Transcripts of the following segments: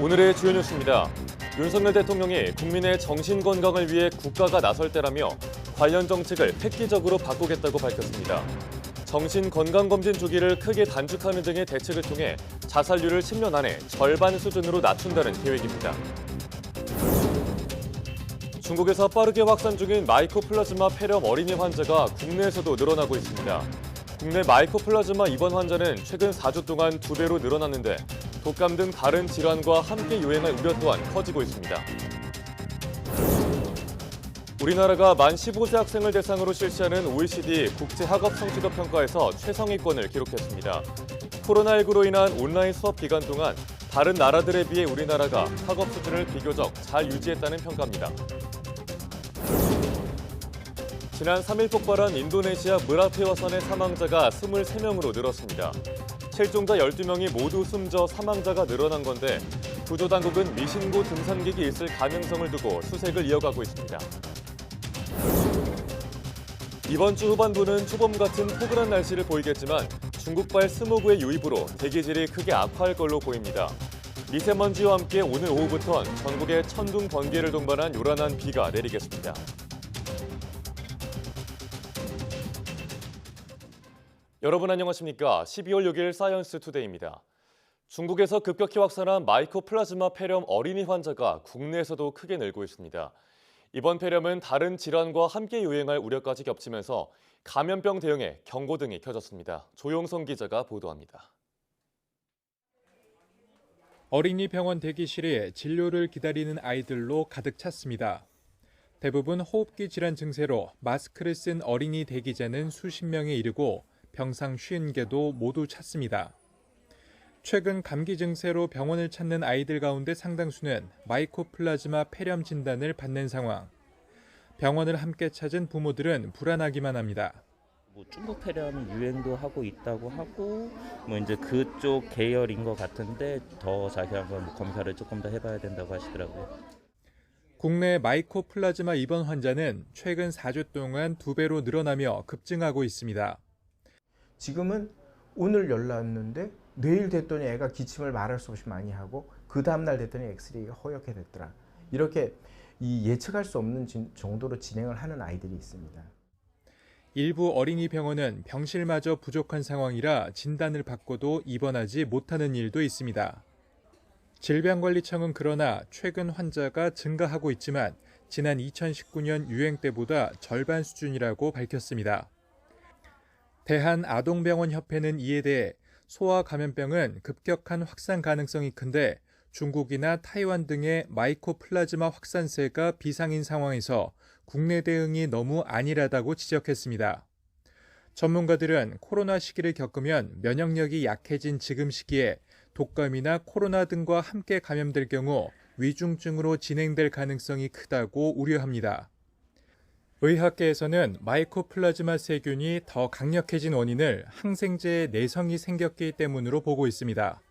오늘의 주요 뉴스입니다. 윤석열 대통령이 국민의 정신건강을 위해 국가가 나설 때라며 관련 정책을 획기적으로 바꾸겠다고 밝혔습니다. 정신건강검진 주기를 크게 단축하는 등의 대책을 통해 자살률을 10년 안에 절반 수준으로 낮춘다는 계획입니다. 중국에서 빠르게 확산 중인 마이코플라즈마 폐렴 어린이 환자가 국내에서도 늘어나고 있습니다. 국내 마이코플라즈마 입원 환자는 최근 4주 동안 2배로 늘어났는데 독감 등 다른 질환과 함께 유행할 우려 또한 커지고 있습니다. 우리나라가 만 15세 학생을 대상으로 실시하는 OECD 국제학업 성취도 평가에서 최상위권을 기록했습니다. 코로나19로 인한 온라인 수업 기간 동안 다른 나라들에 비해 우리나라가 학업 수준을 비교적 잘 유지했다는 평가입니다. 지난 3일 폭발한 인도네시아 머라페 화산의 사망자가 23명으로 늘었습니다. 실종자 12명이 모두 숨져 사망자가 늘어난 건데 구조당국은 미신고 등산객이 있을 가능성을 두고 수색을 이어가고 있습니다. 이번 주 후반부는 초봄 같은 포근한 날씨를 보이겠지만 중국발 스모그의 유입으로 대기질이 크게 악화할 걸로 보입니다. 미세먼지와 함께 오늘 오후부턴 전국에 천둥, 번개를 동반한 요란한 비가 내리겠습니다. 여러분 안녕하십니까? 12월 6일 사이언스 투데이입니다. 중국에서 급격히 확산한 마이코플라즈마 폐렴 어린이 환자가 국내에서도 크게 늘고 있습니다. 이번 폐렴은 다른 질환과 함께 유행할 우려까지 겹치면서 감염병 대응에 경고등이 켜졌습니다. 조용성 기자가 보도합니다. 어린이 병원 대기실에 진료를 기다리는 아이들로 가득 찼습니다. 대부분 호흡기 질환 증세로 마스크를 쓴 어린이 대기자는 수십 명에 이르고 병상 50개도 모두 찼습니다. 최근 감기 증세로 병원을 찾는 아이들 가운데 상당수는 마이코플라즈마 폐렴 진단을 받는 상황. 병원을 함께 찾은 부모들은 불안하기만 합니다. 중국 폐렴 유행도 하고 있다고 하고 이제 그쪽 계열인 것 같은데 더 자세한 건 검사를 조금 더 해봐야 된다고 하시더라고요. 국내 마이코플라즈마 입원 환자는 최근 4주 동안 2배로 늘어나며 급증하고 있습니다. 지금은 오늘 열났는데 내일 됐더니 애가 기침을 말할 수 없이 많이 하고 그 다음날 됐더니 엑스레이가 허옇게 됐더라. 이렇게 예측할 수 없는 정도로 진행을 하는 아이들이 있습니다. 일부 어린이 병원은 병실마저 부족한 상황이라 진단을 받고도 입원하지 못하는 일도 있습니다. 질병관리청은 그러나 최근 환자가 증가하고 있지만 지난 2019년 유행 때보다 절반 수준이라고 밝혔습니다. 대한아동병원협회는 이에 대해 소아 감염병은 급격한 확산 가능성이 큰데 중국이나 타이완 등의 마이코플라즈마 확산세가 비상인 상황에서 국내 대응이 너무 안일하다고 지적했습니다. 전문가들은 코로나 시기를 겪으면 면역력이 약해진 지금 시기에 독감이나 코로나 등과 함께 감염될 경우 위중증으로 진행될 가능성이 크다고 우려합니다. 의학계에서는 마이코플라즈마 세균이 더 강력해진 원인을 항생제의 내성이 생겼기 때문으로 보고 있습니다.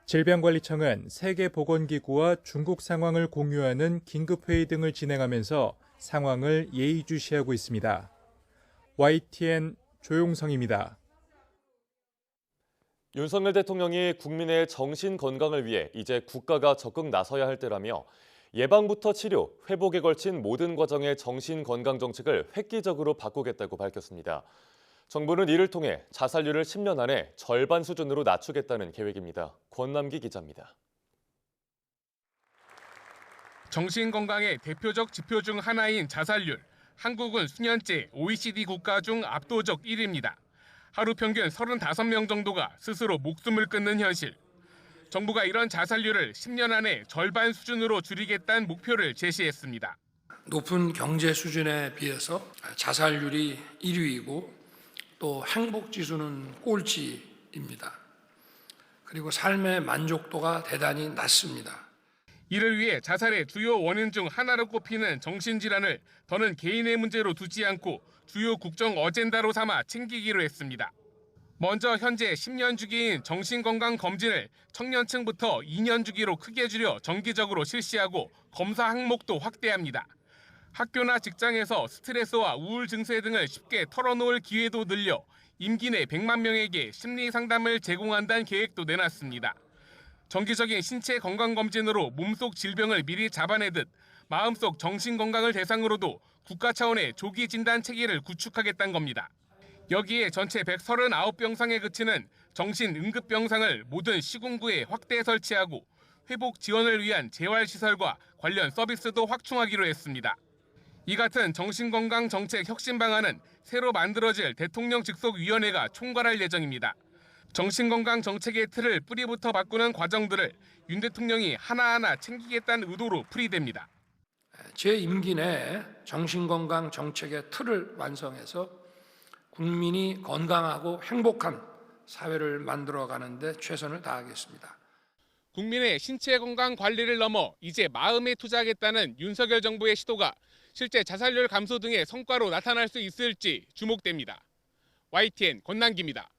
질병관리청은 세계보건기구와 중국 상황을 공유하는 긴급회의 등을 진행하면서 상황을 예의주시하고 있습니다. YTN 조용성입니다. 윤석열 대통령이 국민의 정신 건강을 위해 이제 국가가 적극 나서야 할 때라며 예방부터 치료, 회복에 걸친 모든 과정의 정신건강 정책을 획기적으로 바꾸겠다고 밝혔습니다. 정부는 이를 통해 자살률을 10년 안에 절반 수준으로 낮추겠다는 계획입니다. 권남기 기자입니다. 정신건강의 대표적 지표 중 하나인 자살률. 한국은 수년째 OECD 국가 중 압도적 1위입니다. 하루 평균 35명 정도가 스스로 목숨을 끊는 현실. 정부가 이런 자살률을 10년 안에 절반 수준으로 줄이겠다는 목표를 제시했습니다. 높은 경제 수준에 비해서 자살률이 1위이고 또 행복지수는 꼴찌입니다. 그리고 삶의 만족도가 대단히 낮습니다. 이를 위해 자살의 주요 원인 중 하나로 꼽히는 정신질환을 더는 개인의 문제로 두지 않고 주요 국정 어젠다로 삼아 챙기기로 했습니다. 먼저 현재 10년 주기인 정신건강 검진을 청년층부터 2년 주기로 크게 줄여 정기적으로 실시하고 검사 항목도 확대합니다. 학교나 직장에서 스트레스와 우울 증세 등을 쉽게 털어놓을 기회도 늘려 임기 내 100만 명에게 심리 상담을 제공한다는 계획도 내놨습니다. 정기적인 신체 건강 검진으로 몸속 질병을 미리 잡아내듯 마음속 정신 건강을 대상으로도 국가 차원의 조기 진단 체계를 구축하겠다는 겁니다. 여기에 전체 139병상에 그치는 정신 응급병상을 모든 시군구에 확대 설치하고 회복 지원을 위한 재활시설과 관련 서비스도 확충하기로 했습니다. 이 같은 정신건강 정책 혁신 방안은 새로 만들어질 대통령 직속위원회가 총괄할 예정입니다. 정신건강 정책의 틀을 뿌리부터 바꾸는 과정들을 윤 대통령이 하나하나 챙기겠다는 의도로 풀이됩니다. 제 임기 내에 정신건강 정책의 틀을 완성해서 국민이 건강하고 행복한 사회를 만들어가는 데 최선을 다하겠습니다. 국민의 신체 건강 관리를 넘어 이제 마음에 투자하겠다는 윤석열 정부의 시도가 실제 자살률 감소 등의 성과로 나타날 수 있을지 주목됩니다. YTN 권남기입니다.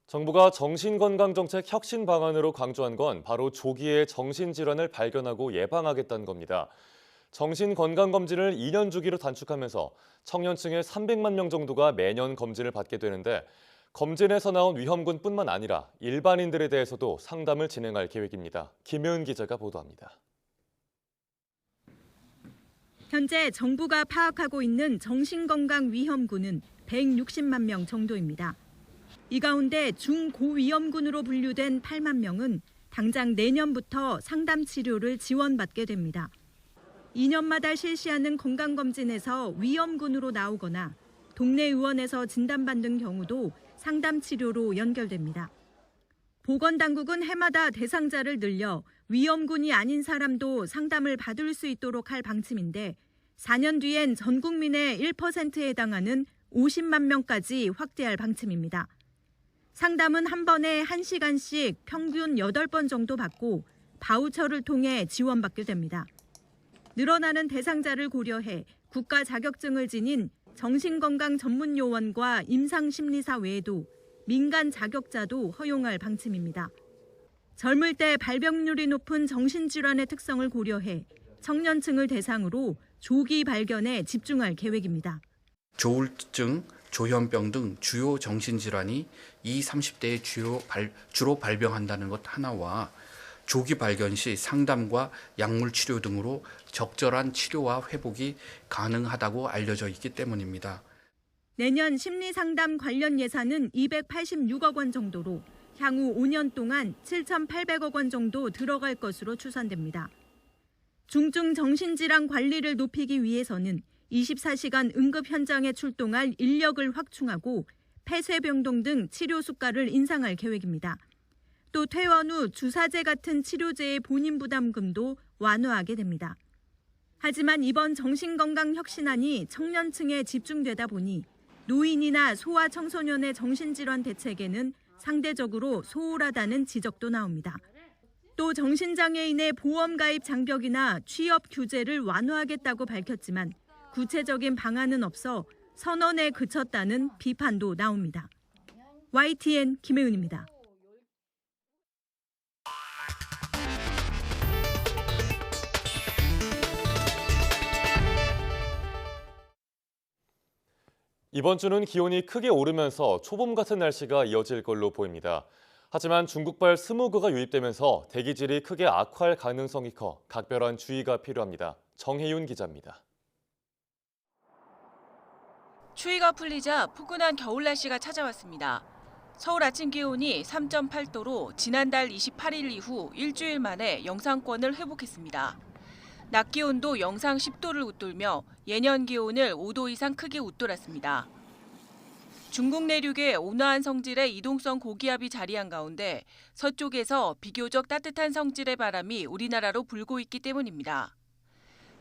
정부가 정신건강정책 혁신 방안으로 강조한 건 바로 조기에 정신질환을 발견하고 예방하겠다는 겁니다. 정신건강검진을 2년 주기로 단축하면서 청년층의 300만 명 정도가 매년 검진을 받게 되는데 검진에서 나온 위험군뿐만 아니라 일반인들에 대해서도 상담을 진행할 계획입니다. 김혜은 기자가 보도합니다. 현재 정부가 파악하고 있는 정신건강 위험군은 160만 명 정도입니다. 이 가운데 중고위험군으로 분류된 8만 명은 당장 내년부터 상담 치료를 지원받게 됩니다. 2년마다 실시하는 건강검진에서 위험군으로 나오거나 동네 의원에서 진단받는 경우도 상담 치료로 연결됩니다. 보건당국은 해마다 대상자를 늘려 위험군이 아닌 사람도 상담을 받을 수 있도록 할 방침인데 4년 뒤엔 전 국민의 1%에 해당하는 50만 명까지 확대할 방침입니다. 상담은 한 번에 1시간씩 평균 8번 정도 받고 바우처를 통해 지원받게 됩니다. 늘어나는 대상자를 고려해 국가 자격증을 지닌 정신건강 전문요원과 임상심리사 외에도 민간 자격자도 허용할 방침입니다. 젊을 때 발병률이 높은 정신질환의 특성을 고려해 청년층을 대상으로 조기 발견에 집중할 계획입니다. 조울증, 조현병 등 주요 정신질환이 20, 30대에 주로 발병한다는 것 하나와 조기 발견 시 상담과 약물 치료 등으로 적절한 치료와 회복이 가능하다고 알려져 있기 때문입니다. 내년 심리상담 관련 예산은 286억 원 정도로 향후 5년 동안 7,800억 원 정도 들어갈 것으로 추산됩니다. 중증 정신질환 관리를 높이기 위해서는 24시간 응급 현장에 출동할 인력을 확충하고 폐쇄병동 등 치료 수가를 인상할 계획입니다. 또 퇴원 후 주사제 같은 치료제의 본인 부담금도 완화하게 됩니다. 하지만 이번 정신건강혁신안이 청년층에 집중되다 보니 노인이나 소아청소년의 정신질환 대책에는 상대적으로 소홀하다는 지적도 나옵니다. 또 정신장애인의 보험 가입 장벽이나 취업 규제를 완화하겠다고 밝혔지만 구체적인 방안은 없어 선언에 그쳤다는 비판도 나옵니다. YTN 김혜은입니다. 이번 주는 기온이 크게 오르면서 초봄 같은 날씨가 이어질 걸로 보입니다. 하지만 중국발 스모그가 유입되면서 대기질이 크게 악화할 가능성이 커 각별한 주의가 필요합니다. 정혜윤 기자입니다. 추위가 풀리자 포근한 겨울 날씨가 찾아왔습니다. 서울 아침 기온이 3.8도로 지난달 28일 이후 일주일 만에 영상권을 회복했습니다. 낮 기온도 영상 10도를 웃돌며 예년 기온을 5도 이상 크게 웃돌았습니다. 중국 내륙에 온화한 성질의 이동성 고기압이 자리한 가운데 서쪽에서 비교적 따뜻한 성질의 바람이 우리나라로 불고 있기 때문입니다.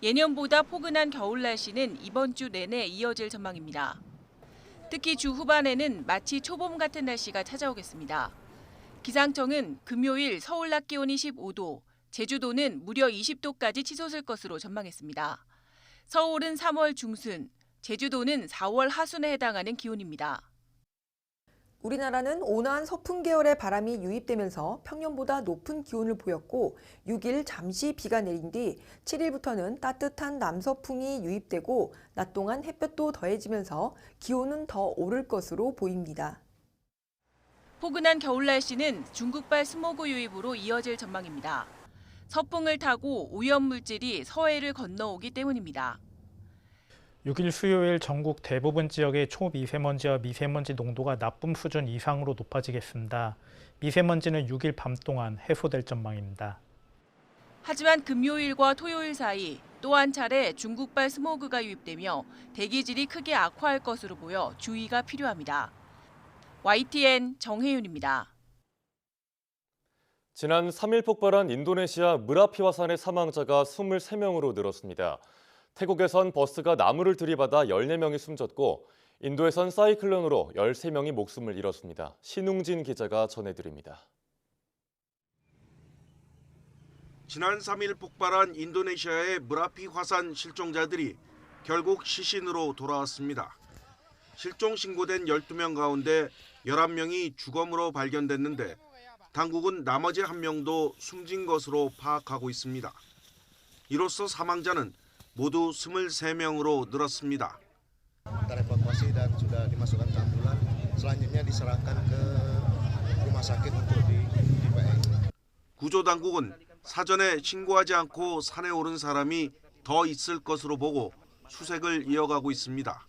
예년보다 포근한 겨울 날씨는 이번 주 내내 이어질 전망입니다. 특히 주 후반에는 마치 초봄 같은 날씨가 찾아오겠습니다. 기상청은 금요일 서울 낮 기온이 15도, 제주도는 무려 20도까지 치솟을 것으로 전망했습니다. 서울은 3월 중순, 제주도는 4월 하순에 해당하는 기온입니다. 우리나라는 온화한 서풍 계열의 바람이 유입되면서 평년보다 높은 기온을 보였고 6일 잠시 비가 내린 뒤 7일부터는 따뜻한 남서풍이 유입되고 낮 동안 햇볕도 더해지면서 기온은 더 오를 것으로 보입니다. 포근한 겨울 날씨는 중국발 스모그 유입으로 이어질 전망입니다. 서풍을 타고 오염물질이 서해를 건너오기 때문입니다. 6일 수요일 전국 대부분 지역의 초미세먼지와 미세먼지 농도가 나쁨 수준 이상으로 높아지겠습니다. 미세먼지는 6일 밤 동안 해소될 전망입니다. 하지만 금요일과 토요일 사이 또 한 차례 중국발 스모그가 유입되며 대기질이 크게 악화할 것으로 보여 주의가 필요합니다. YTN 정혜윤입니다. 지난 3일 폭발한 인도네시아 무라피 화산의 사망자가 23명으로 늘었습니다. 태국에선 버스가 나무를 들이받아 14명이 숨졌고 인도에선 사이클론으로 13명이 목숨을 잃었습니다. 신웅진 기자가 전해드립니다. 지난 3일 폭발한 인도네시아의 무라피 화산 실종자들이 결국 시신으로 돌아왔습니다. 실종 신고된 12명 가운데 11명이 주검으로 발견됐는데 당국은 나머지 1명도 숨진 것으로 파악하고 있습니다. 이로써 사망자는 모두 23명으로 늘었습니다. Terevakuasi dan sudah dimasukkan ke ambulan. Selanjutnya diserahkan ke rumah sakit untuk dipakai. 구조 당국은 사전에 신고하지 않고 산에 오른 사람이 더 있을 것으로 보고 수색을 이어가고 있습니다.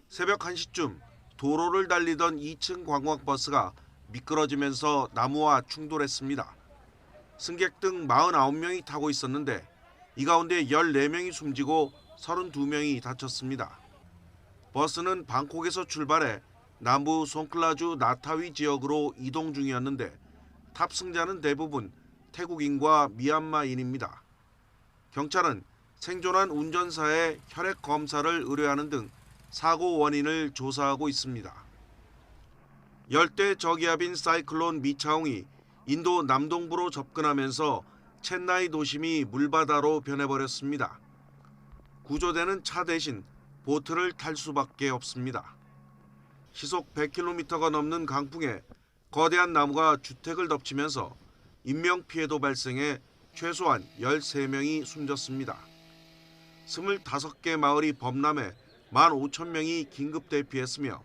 새벽 1시쯤 도로를 달리던 2층 관광버스가 미끄러지면서 나무와 충돌했습니다. 승객 등 49명이 타고 있었는데 이 가운데 14명이 숨지고 32명이 다쳤습니다. 버스는 방콕에서 출발해 남부 송클라주 나타위 지역으로 이동 중이었는데 탑승자는 대부분 태국인과 미얀마인입니다. 경찰은 생존한 운전사의 혈액 검사를 의뢰하는 등 사고 원인을 조사하고 있습니다. 열대 저기압인 사이클론 미차옹이 인도 남동부로 접근하면서 첸나이 도심이 물바다로 변해버렸습니다. 구조대는 차 대신 보트를 탈 수밖에 없습니다. 시속 100km가 넘는 강풍에 거대한 나무가 주택을 덮치면서 인명피해도 발생해 최소한 13명이 숨졌습니다. 25개 마을이 범람해 15,000명이 긴급 대피했으며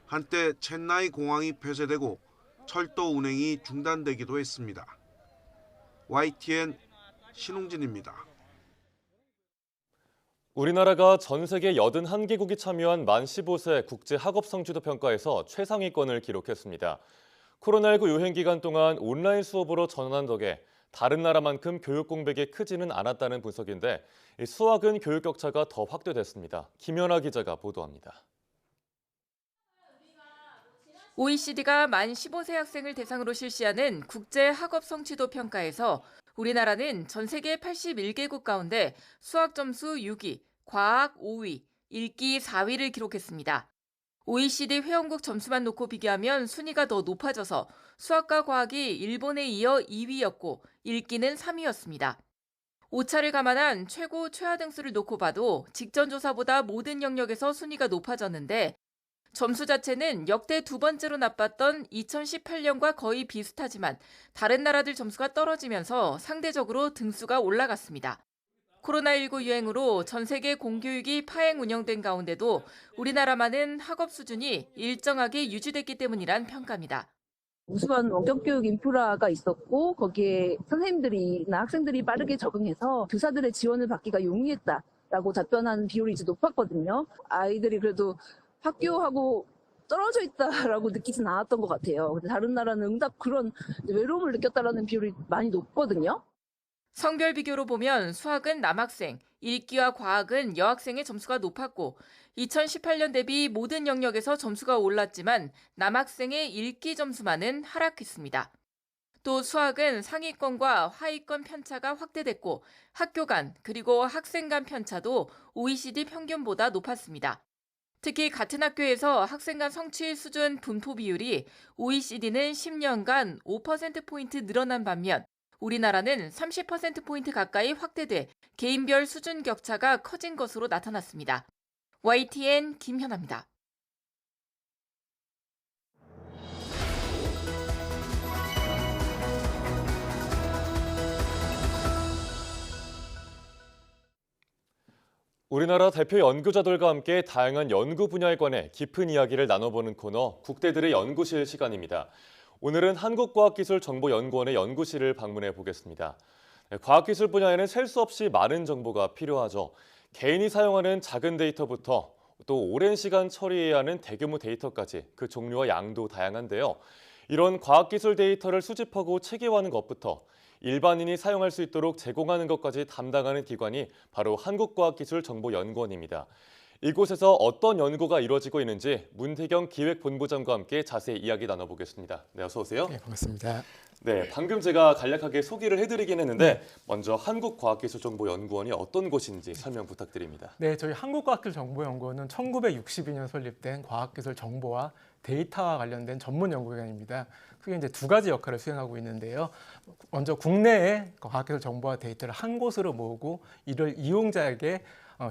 한때 첸나이 공항이 폐쇄되고 철도 운행이 중단되기도 했습니다. YTN 신웅진입니다. 우리나라가 전 세계 81개국이 참여한 만 15세 국제 학업 성취도 평가에서 최상위권을 기록했습니다. 코로나19 유행 기간 동안 온라인 수업으로 전환한 덕에 다른 나라만큼 교육 공백이 크지는 않았다는 분석인데 수학은 교육 격차가 더 확대됐습니다. 김연아 기자가 보도합니다. OECD가 만 15세 학생을 대상으로 실시하는 국제 학업 성취도 평가에서 우리나라는 전 세계 81개국 가운데 수학 점수 6위, 과학 5위, 읽기 4위를 기록했습니다. OECD 회원국 점수만 놓고 비교하면 순위가 더 높아져서 수학과 과학이 일본에 이어 2위였고 읽기는 3위였습니다. 오차를 감안한 최고 최하 등수를 놓고 봐도 직전 조사보다 모든 영역에서 순위가 높아졌는데 점수 자체는 역대 두 번째로 나빴던 2018년과 거의 비슷하지만 다른 나라들 점수가 떨어지면서 상대적으로 등수가 올라갔습니다. 코로나19 유행으로 전 세계 공교육이 파행 운영된 가운데도 우리나라만은 학업 수준이 일정하게 유지됐기 때문이란 평가입니다. 우수한 원격 교육 인프라가 있었고 거기에 선생님들이나 학생들이 빠르게 적응해서 교사들의 지원을 받기가 용이했다라고 답변하는 비율이 이제 높았거든요. 아이들이 그래도 학교하고 떨어져 있다라고 느끼진 않았던 것 같아요. 근데 다른 나라는 응답 그런 외로움을 느꼈다라는 비율이 많이 높거든요. 성별 비교로 보면 수학은 남학생, 읽기와 과학은 여학생의 점수가 높았고 2018년 대비 모든 영역에서 점수가 올랐지만 남학생의 읽기 점수만은 하락했습니다. 또 수학은 상위권과 하위권 편차가 확대됐고 학교 간 그리고 학생 간 편차도 OECD 평균보다 높았습니다. 특히 같은 학교에서 학생 간 성취 수준 분포 비율이 OECD는 10년간 5%포인트 늘어난 반면 우리나라는 30%포인트 가까이 확대돼 개인별 수준 격차가 커진 것으로 나타났습니다. YTN 김현아입니다. 우리나라 대표 연구자들과 함께 다양한 연구 분야에 관해 깊은 이야기를 나눠보는 코너 국대들의 연구실 시간입니다. 오늘은 한국과학기술정보연구원의 연구실을 방문해 보겠습니다. 과학기술 분야에는 셀 수 없이 많은 정보가 필요하죠. 개인이 사용하는 작은 데이터부터 또 오랜 시간 처리해야 하는 대규모 데이터까지 그 종류와 양도 다양한데요. 이런 과학기술 데이터를 수집하고 체계화하는 것부터 일반인이 사용할 수 있도록 제공하는 것까지 담당하는 기관이 바로 한국과학기술정보연구원입니다. 이곳에서 어떤 연구가 이루어지고 있는지 문태경 기획본부장과 함께 자세히 이야기 나눠보겠습니다. 네, 어서 오세요. 네, 반갑습니다. 네, 방금 제가 간략하게 소개를 해드리긴 했는데 먼저 한국과학기술정보연구원이 어떤 곳인지 설명 부탁드립니다. 네, 저희 한국과학기술정보연구원은 1962년 설립된 과학기술 정보와 데이터와 관련된 전문 연구기관입니다. 크게 이제 두 가지 역할을 수행하고 있는데요. 먼저 국내의 과학기술 정보와 데이터를 한 곳으로 모으고 이를 이용자에게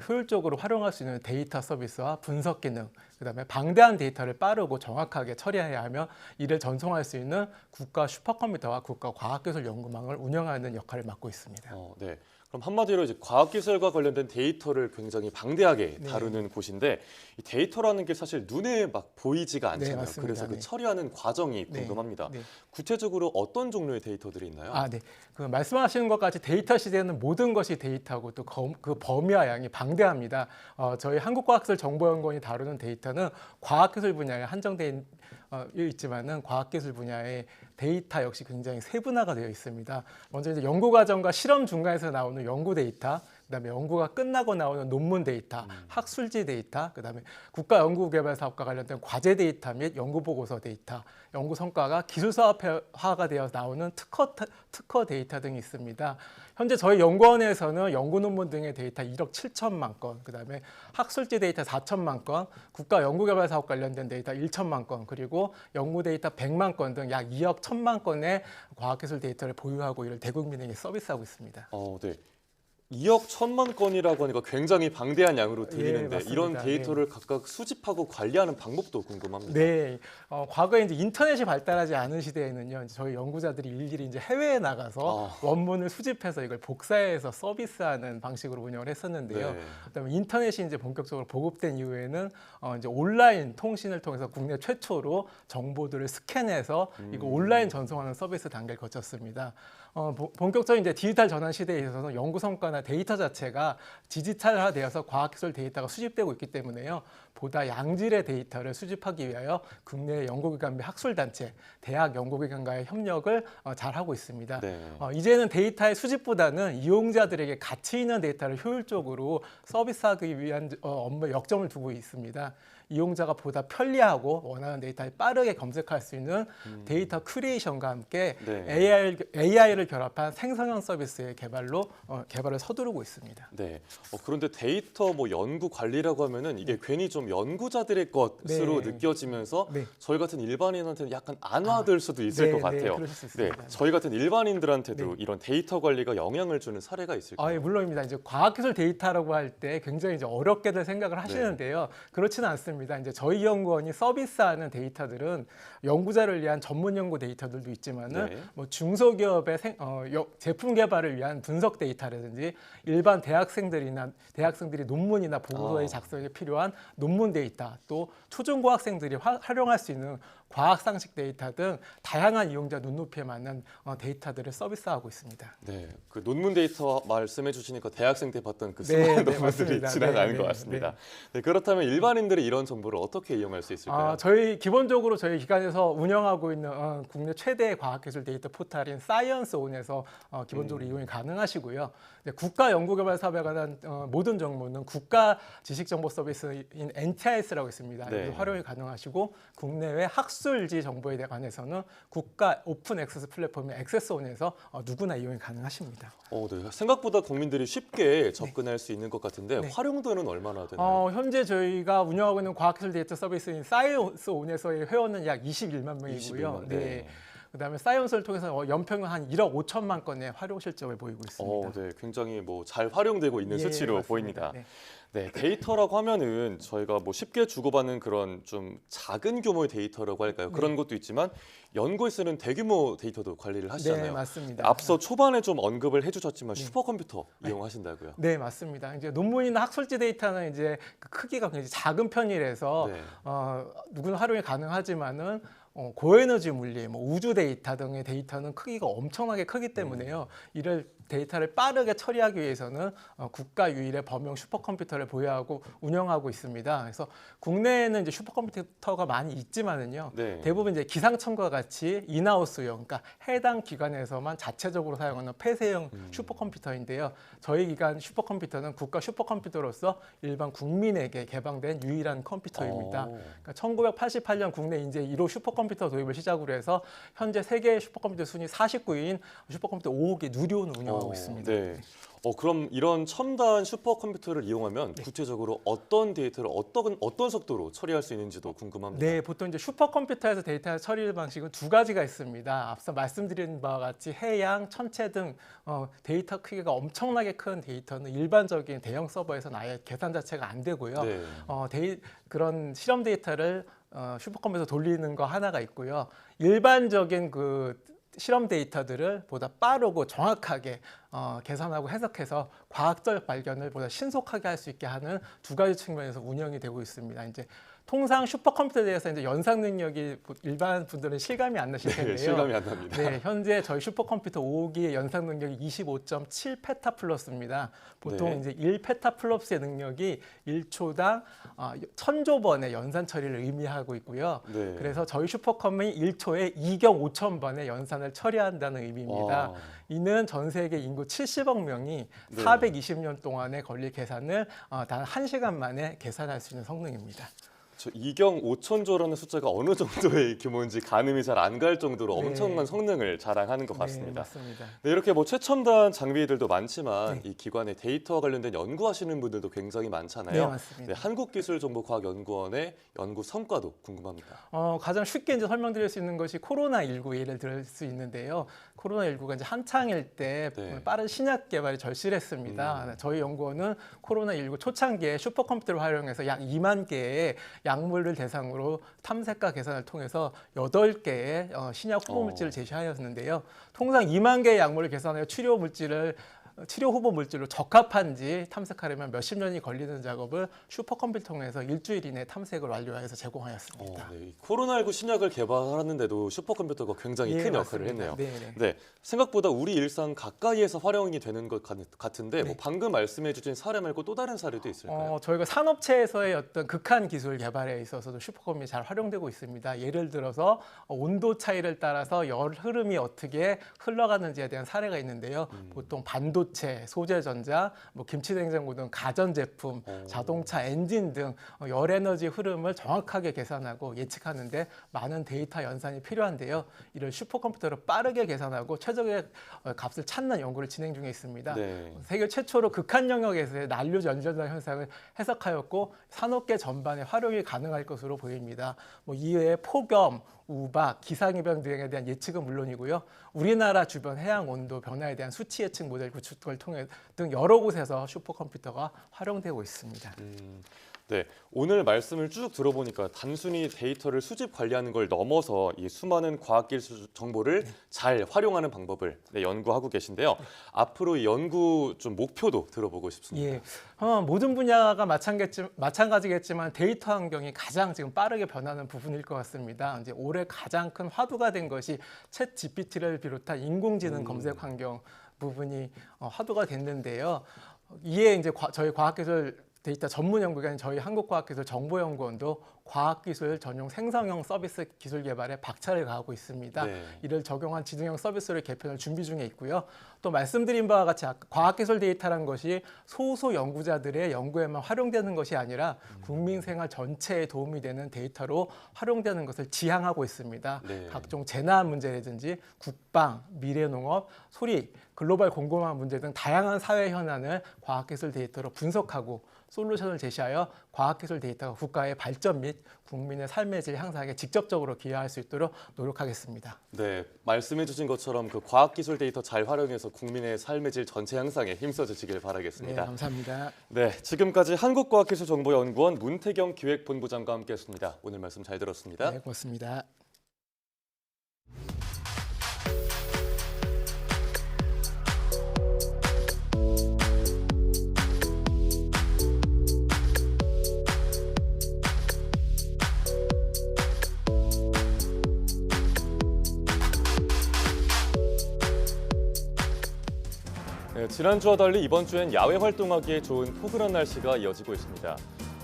효율적으로 활용할 수 있는 데이터 서비스와 분석 기능, 그다음에 방대한 데이터를 빠르고 정확하게 처리해야 하며 이를 전송할 수 있는 국가 슈퍼컴퓨터와 국가 과학기술 연구망을 운영하는 역할을 맡고 있습니다. 네. 그럼 한마디로 이제 과학기술과 관련된 데이터를 굉장히 방대하게 다루는 곳인데 이 데이터라는 게 사실 눈에 막 보이지가 않잖아요. 맞습니다. 그래서 그 처리하는 과정이 궁금합니다. 구체적으로 어떤 종류의 데이터들이 있나요? 네. 그 말씀하시는 것까지 데이터 시대에는 모든 것이 데이터고 또 그 범위와 양이 방대합니다. 저희 한국과학기술정보연구원이 다루는 데이터는 과학기술 분야에 한정돼 있지만은 과학기술 분야의 데이터 역시 굉장히 세분화가 되어 있습니다. 먼저 이제 연구 과정과 실험 중간에서 나오는 연구 데이터, 그다음에 연구가 끝나고 나오는 논문 데이터, 학술지 데이터, 그다음에 국가 연구개발 사업과 관련된 과제 데이터 및 연구 보고서 데이터, 연구 성과가 기술 사업화가 되어 나오는 특허 데이터 등이 있습니다. 현재 저희 연구원에서는 연구 논문 등의 데이터 1억 7천만 건, 그다음에 학술지 데이터 4천만 건, 국가 연구개발 사업 관련된 데이터 1천만 건, 그리고 연구 데이터 100만 건 등 약 2억 1천만 건의 과학기술 데이터를 보유하고 이를 대국민에게 서비스하고 있습니다. 네. 2억 1천만 건이라고 하니까 굉장히 방대한 양으로 들리는데 맞습니다. 이런 데이터를 각각 수집하고 관리하는 방법도 궁금합니다. 네, 과거에 이제 인터넷이 발달하지 않은 시대에는요, 저희 연구자들이 일일이 이제 해외에 나가서 원문을 수집해서 이걸 복사해서 서비스하는 방식으로 운영을 했었는데요. 그다음에 인터넷이 이제 본격적으로 보급된 이후에는 이제 온라인 통신을 통해서 국내 최초로 정보들을 스캔해서 이거 온라인 전송하는 서비스 단계를 거쳤습니다. 본격적인 이제 디지털 전환 시대에 있어서 연구 성과나 데이터 자체가 디지털화되어서 과학기술 데이터가 수집되고 있기 때문에요. 보다 양질의 데이터를 수집하기 위하여 국내 연구기관 및 학술단체, 대학 연구기관과의 협력을 잘하고 있습니다. 이제는 데이터의 수집보다는 이용자들에게 가치 있는 데이터를 효율적으로 서비스하기 위한 업무에 역점을 두고 있습니다. 이용자가 보다 편리하고 원하는 데이터를 빠르게 검색할 수 있는 데이터 큐레이션과 함께 AI를 결합한 생성형 서비스의 개발을 서두르고 있습니다. 네. 그런데 데이터 연구 관리라고 하면은 이게 괜히 좀 연구자들의 것으로 느껴지면서 저희 같은 일반인한테는 약간 안와될 수도 있을 것 같아요. 그러실 수 있습니다. 저희 같은 일반인들한테도 이런 데이터 관리가 영향을 주는 사례가 있을까요? 예, 물론입니다. 이제 과학기술 데이터라고 할 때 굉장히 이제 어렵게들 생각을 하시는데요. 그렇지는 않습니다. 이제 저희 연구원이 서비스하는 데이터들은 연구자를 위한 전문 연구 데이터들도 있지만은 중소기업의 제품 개발을 위한 분석 데이터라든지 일반 대학생들이 논문이나 보고서의 작성에 필요한 논문 데이터, 또 초중고학생들이 활용할 수 있는 과학 상식 데이터 등 다양한 이용자 눈높이에 맞는 데이터들을 서비스하고 있습니다. 네, 그 논문 데이터 말씀해 주시니까 대학생 때 봤던 그 수많은 논문들이 지나가는 것 같습니다. 네, 그렇다면 일반인들이 이런 정보를 어떻게 이용할 수 있을까요? 기본적으로 저희 기관에서 운영하고 있는 국내 최대의 과학기술 데이터 포탈인 사이언스온에서 기본적으로 이용이 가능하시고요. 국가 연구개발 사업에 관한 모든 정보는 국가 지식정보 서비스인 NTIS라고 있습니다. 활용이 가능하시고 국내외 학술지 정보에 관해서는 국가 오픈 액세스 플랫폼인 액세스온에서 누구나 이용이 가능하십니다. 네. 생각보다 국민들이 쉽게 접근할 수 있는 것 같은데 활용도는 얼마나 되나요? 현재 저희가 운영하고 있는 과학기술 데이터 서비스인 사이언스온에서의 회원은 약 21만 명이고요. 그다음에 사이언스를 통해서 연평균 한 1억 5천만 건의 활용 실적을 보이고 있습니다. 네, 굉장히 뭐 잘 활용되고 있는 예, 수치로 맞습니다. 보입니다. 네. 네, 데이터라고 하면은 저희가 뭐 쉽게 주고받는 그런 좀 작은 규모의 데이터라고 할까요? 그런 것도 있지만 연구에 쓰는 대규모 데이터도 관리를 하시잖아요. 네, 맞습니다. 앞서 초반에 좀 언급을 해주셨지만 슈퍼컴퓨터 이용하신다고요? 네, 맞습니다. 이제 논문이나 학술지 데이터는 이제 그 크기가 굉장히 작은 편이라서 네. 누구나 활용이 가능하지만은 고에너지 물리, 뭐 우주 데이터 등의 데이터는 크기가 엄청나게 크기 때문에요. 이를 데이터를 빠르게 처리하기 위해서는 국가 유일의 범용 슈퍼컴퓨터를 보유하고 운영하고 있습니다. 그래서 국내에는 이제 슈퍼컴퓨터가 많이 있지만은요, 네. 대부분 이제 기상청과 같이 인하우스용, 그러니까 해당 기관에서만 자체적으로 사용하는 폐쇄형 슈퍼컴퓨터인데요. 저희 기관 슈퍼컴퓨터는 국가 슈퍼컴퓨터로서 일반 국민에게 개방된 유일한 컴퓨터입니다. 그러니까 1988년 국내 이제 1호 슈퍼컴퓨터 도입을 시작으로 해서 현재 세계 슈퍼컴퓨터 순위 49위인 슈퍼컴퓨터 5호기 누리온을 운영하고 있습니다. 네. 그럼 이런 첨단 슈퍼컴퓨터를 이용하면 구체적으로 어떤 데이터를 어떤 속도로 처리할 수 있는지도 궁금합니다. 네, 보통 이제 슈퍼컴퓨터에서 데이터 처리 방식은 두 가지가 있습니다. 앞서 말씀드린 바와 같이 해양, 천체 등 데이터 크기가 엄청나게 큰 데이터는 일반적인 대형 서버에서는 아예 계산 자체가 안 되고요. 네. 그런 실험 데이터를 슈퍼컴퓨터 돌리는 거 하나가 있고요. 일반적인 그 실험 데이터들을 보다 빠르고 정확하게 계산하고 해석해서 과학적 발견을 보다 신속하게 할 수 있게 하는 두 가지 측면에서 운영이 되고 있습니다. 이제 통상 슈퍼컴퓨터에 대해서 이제 연산 능력이 일반 분들은 실감이 안 나실 텐데요. 네, 실감이 안 납니다. 네, 현재 저희 슈퍼컴퓨터 5호기의 연산 능력이 25.7 페타플러스입니다. 보통 이제 1 페타플러스의 능력이 1초당 1000조 번의 연산 처리를 의미하고 있고요. 네. 그래서 저희 슈퍼컴이 1초에 2경 5천 번의 연산을 처리한다는 의미입니다. 이는 전 세계 인구 70억 명이 420년 동안에 걸릴 계산을 단 1시간 만에 계산할 수 있는 성능입니다. 저 2경 5천조라는 숫자가 어느 정도의 규모인지 가늠이 잘 안 갈 정도로 엄청난 성능을 자랑하는 것 같습니다. 네, 맞습니다. 네, 이렇게 뭐 최첨단 장비들도 많지만 이 기관의 데이터와 관련된 연구하시는 분들도 굉장히 많잖아요. 네, 맞습니다. 한국기술정보과학연구원의 연구 성과도 궁금합니다. 가장 쉽게 이제 설명드릴 수 있는 것이 코로나19 예를 들 수 있는데요. 코로나19가 이제 한창일 때 빠른 신약 개발이 절실했습니다. 저희 연구원은 코로나19 초창기에 슈퍼컴퓨터를 활용해서 약 2만 개의 약물을 대상으로 탐색과 계산을 통해서 8개의 신약 후보 물질을 제시하였는데요. 통상 2만 개의 약물을 계산하여 치료 후보 물질로 적합한지 탐색하려면 몇십 년이 걸리는 작업을 슈퍼컴퓨터 통해서 일주일 이내 탐색을 완료해서 제공하였습니다. 코로나19 신약을 개발하는데도 슈퍼컴퓨터가 굉장히 큰 역할을 했네요. 네. 생각보다 우리 일상 가까이에서 활용이 되는 것 같은데 뭐 방금 말씀해 주신 사례 말고 또 다른 사례도 있을까요? 저희가 산업체에서의 어떤 극한 기술 개발에 있어서도 슈퍼컴이 잘 활용되고 있습니다. 예를 들어서 온도 차이를 따라서 열 흐름이 어떻게 흘러가는지에 대한 사례가 있는데요. 보통 반도체, 소재전자, 뭐 김치냉장고 등 가전제품, 자동차 엔진 등 열에너지 흐름을 정확하게 계산하고 예측하는데 많은 데이터 연산이 필요한데요. 이를 슈퍼컴퓨터로 빠르게 계산하고 최적의 값을 찾는 연구를 진행 중에 있습니다. 세계 최초로 극한 영역에서의 난류 연전자 현상을 해석하였고 산업계 전반에 활용이 가능할 것으로 보입니다. 뭐 이외에 폭염, 우박, 기상이변 등에 대한 예측은 물론이고요. 우리나라 주변 해양 온도 변화에 대한 수치 예측 모델 구축을 통해 등 여러 곳에서 슈퍼컴퓨터가 활용되고 있습니다. 네, 오늘 말씀을 쭉 들어보니까 단순히 데이터를 수집 관리하는 걸 넘어서 이 수많은 과학기술 정보를 잘 활용하는 방법을 연구하고 계신데요. 앞으로 이 연구 좀 목표도 들어보고 싶습니다. 예, 모든 분야가 마찬가지겠지만 데이터 환경이 가장 지금 빠르게 변하는 부분일 것 같습니다. 이제 올해 가장 큰 화두가 된 것이 챗 GPT를 비롯한 인공지능 검색 환경 부분이 화두가 됐는데요. 이에 이제 저희 과학기술 데이터 전문 연구기관인 저희 한국과학기술정보연구원도 과학기술 전용 생성형 서비스 기술 개발에 박차를 가하고 있습니다. 이를 적용한 지능형 서비스를 개편할 준비 중에 있고요. 또 말씀드린 바와 같이 과학기술 데이터란 것이 소수 연구자들의 연구에만 활용되는 것이 아니라 국민 생활 전체에 도움이 되는 데이터로 활용되는 것을 지향하고 있습니다. 각종 재난 문제라든지 국방, 미래농업, 소리, 글로벌 공공화 문제 등 다양한 사회 현안을 과학기술 데이터로 분석하고 솔루션을 제시하여 과학기술 데이터가 국가의 발전 및 국민의 삶의 질 향상에 직접적으로 기여할 수 있도록 노력하겠습니다. 네, 말씀해 주신 것처럼 그 과학기술 데이터 잘 활용해서 국민의 삶의 질 전체 향상에 힘써 주시길 바라겠습니다. 네, 감사합니다. 네, 지금까지 한국과학기술정보연구원 문태경 기획본부장과 함께했습니다. 오늘 말씀 잘 들었습니다. 네, 고맙습니다. 네, 지난주와 달리 이번 주엔 야외 활동하기에 좋은 포근한 날씨가 이어지고 있습니다.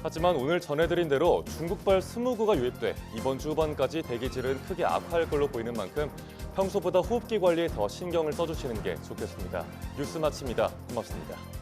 하지만 오늘 전해드린 대로 중국발 스모그가 유입돼 이번 주 후반까지 대기질은 크게 악화할 걸로 보이는 만큼 평소보다 호흡기 관리에 더 신경을 써주시는 게 좋겠습니다. 뉴스 마칩니다. 고맙습니다.